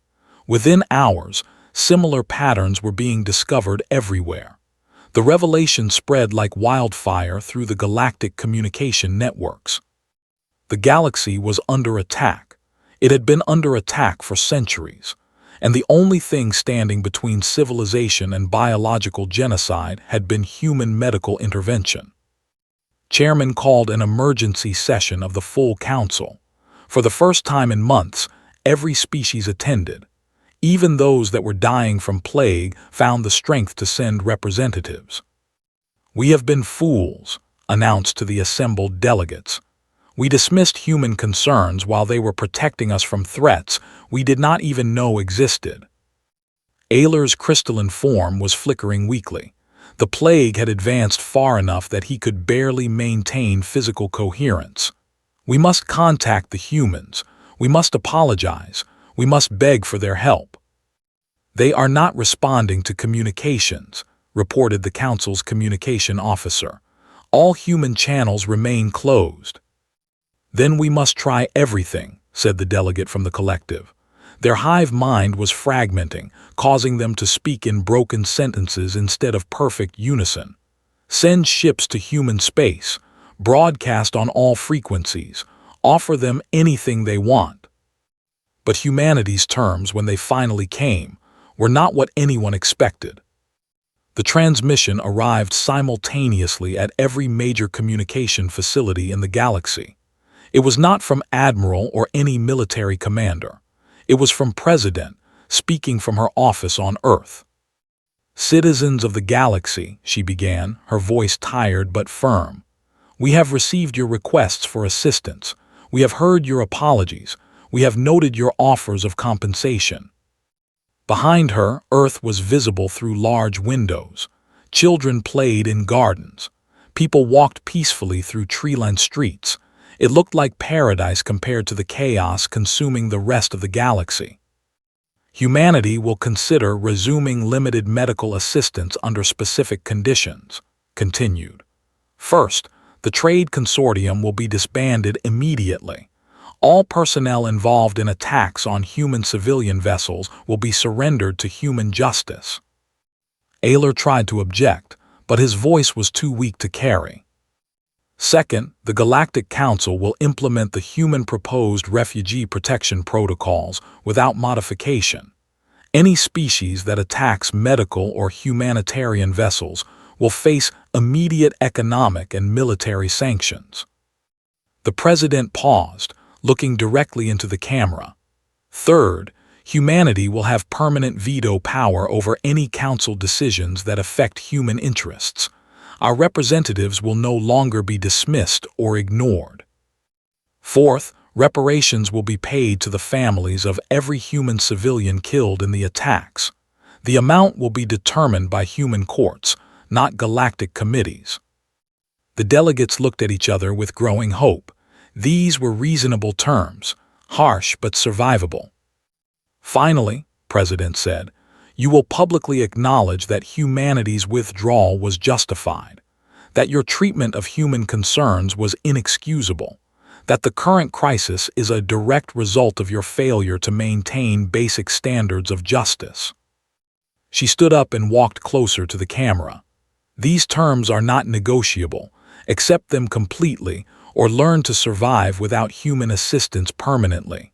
Within hours, similar patterns were being discovered everywhere. The revelation spread like wildfire through the galactic communication networks. The galaxy was under attack. It had been under attack for centuries, and the only thing standing between civilization and biological genocide had been human medical intervention. Chairman called an emergency session of the full council. For the first time in months, every species attended. Even those that were dying from plague found the strength to send representatives. "We have been fools," announced to the assembled delegates. "We dismissed human concerns while they were protecting us from threats we did not even know existed." Aylar's crystalline form was flickering weakly. The plague had advanced far enough that he could barely maintain physical coherence. "We must contact the humans. We must apologize. We must beg for their help." "They are not responding to communications," reported the council's communication officer. "All human channels remain closed." "Then we must try everything," said the delegate from the collective. Their hive mind was fragmenting, causing them to speak in broken sentences instead of perfect unison. Send ships to human space, broadcast on all frequencies, offer them anything they want. But humanity's terms, when they finally came, were not what anyone expected. The transmission arrived simultaneously at every major communication facility in the galaxy. It was not from Admiral or any military commander. It was from President, speaking from her office on Earth. "Citizens of the galaxy," she began, her voice tired but firm. "We have received your requests for assistance. We have heard your apologies. We have noted your offers of compensation." Behind her, Earth was visible through large windows. Children played in gardens. People walked peacefully through tree-lined streets. It looked like paradise compared to the chaos consuming the rest of the galaxy. "Humanity will consider resuming limited medical assistance under specific conditions," continued. "First, the trade consortium will be disbanded immediately. All personnel involved in attacks on human civilian vessels will be surrendered to human justice." Ayler tried to object, but his voice was too weak to carry. "Second, the Galactic Council will implement the human proposed refugee protection protocols without modification. Any species that attacks medical or humanitarian vessels will face immediate economic and military sanctions." The president paused, looking directly into the camera. "Third, humanity will have permanent veto power over any council decisions that affect human interests. Our representatives will no longer be dismissed or ignored. Fourth, reparations will be paid to the families of every human civilian killed in the attacks. The amount will be determined by human courts, not galactic committees." The delegates looked at each other with growing hope. These were reasonable terms, harsh but survivable. "Finally," President said, "you will publicly acknowledge that humanity's withdrawal was justified, that your treatment of human concerns was inexcusable, that the current crisis is a direct result of your failure to maintain basic standards of justice." She stood up and walked closer to the camera. "These terms are not negotiable. Accept them completely, or learn to survive without human assistance permanently."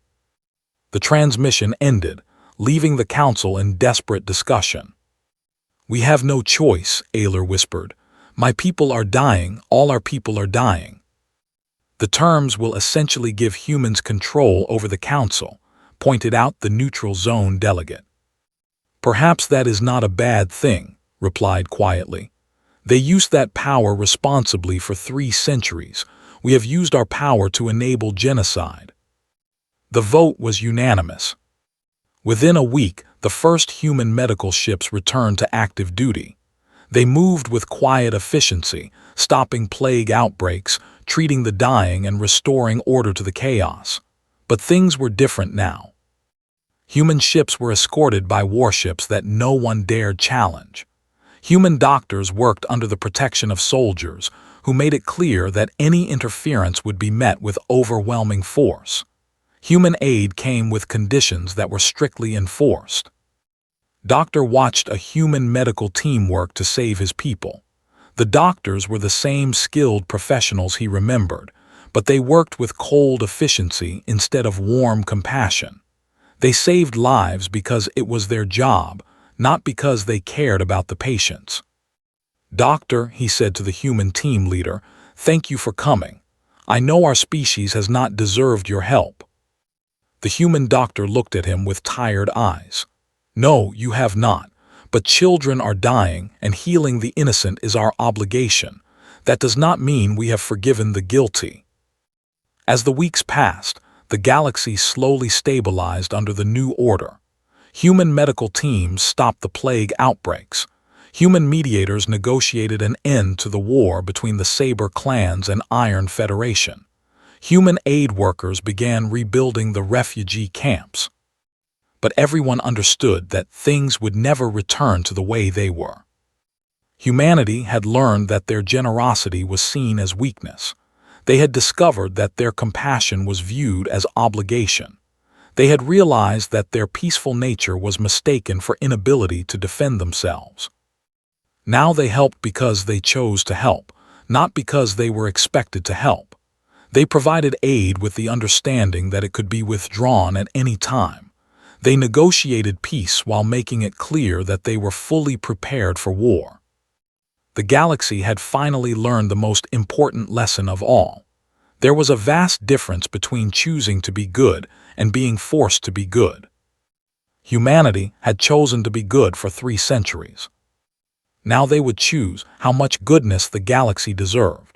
The transmission ended, leaving the council in desperate discussion. "We have no choice," Ayler whispered. "My people are dying, all our people are dying." "The terms will essentially give humans control over the council," pointed out the neutral zone delegate. "Perhaps that is not a bad thing," replied quietly. "They used that power responsibly for 3 centuries. We have used our power to enable genocide." The vote was unanimous. Within a week, the first human medical ships returned to active duty. They moved with quiet efficiency, stopping plague outbreaks, treating the dying, and restoring order to the chaos. But things were different now. Human ships were escorted by warships that no one dared challenge. Human doctors worked under the protection of soldiers, who made it clear that any interference would be met with overwhelming force. Human aid came with conditions that were strictly enforced. Doctor watched a human medical team work to save his people. The doctors were the same skilled professionals he remembered, but they worked with cold efficiency instead of warm compassion. They saved lives because it was their job, not because they cared about the patients. "Doctor," he said to the human team leader, "thank you for coming. I know our species has not deserved your help." The human doctor looked at him with tired eyes. "No, you have not. But children are dying, and healing the innocent is our obligation. That does not mean we have forgiven the guilty." As the weeks passed, the galaxy slowly stabilized under the new order. Human medical teams stopped the plague outbreaks. Human mediators negotiated an end to the war between the Saber clans and Iron Federation. Human aid workers began rebuilding the refugee camps. But everyone understood that things would never return to the way they were. Humanity had learned that their generosity was seen as weakness. They had discovered that their compassion was viewed as obligation. They had realized that their peaceful nature was mistaken for inability to defend themselves. Now they helped because they chose to help, not because they were expected to help. They provided aid with the understanding that it could be withdrawn at any time. They negotiated peace while making it clear that they were fully prepared for war. The galaxy had finally learned the most important lesson of all. There was a vast difference between choosing to be good and being forced to be good. Humanity had chosen to be good for 3 centuries. Now they would choose how much goodness the galaxy deserved.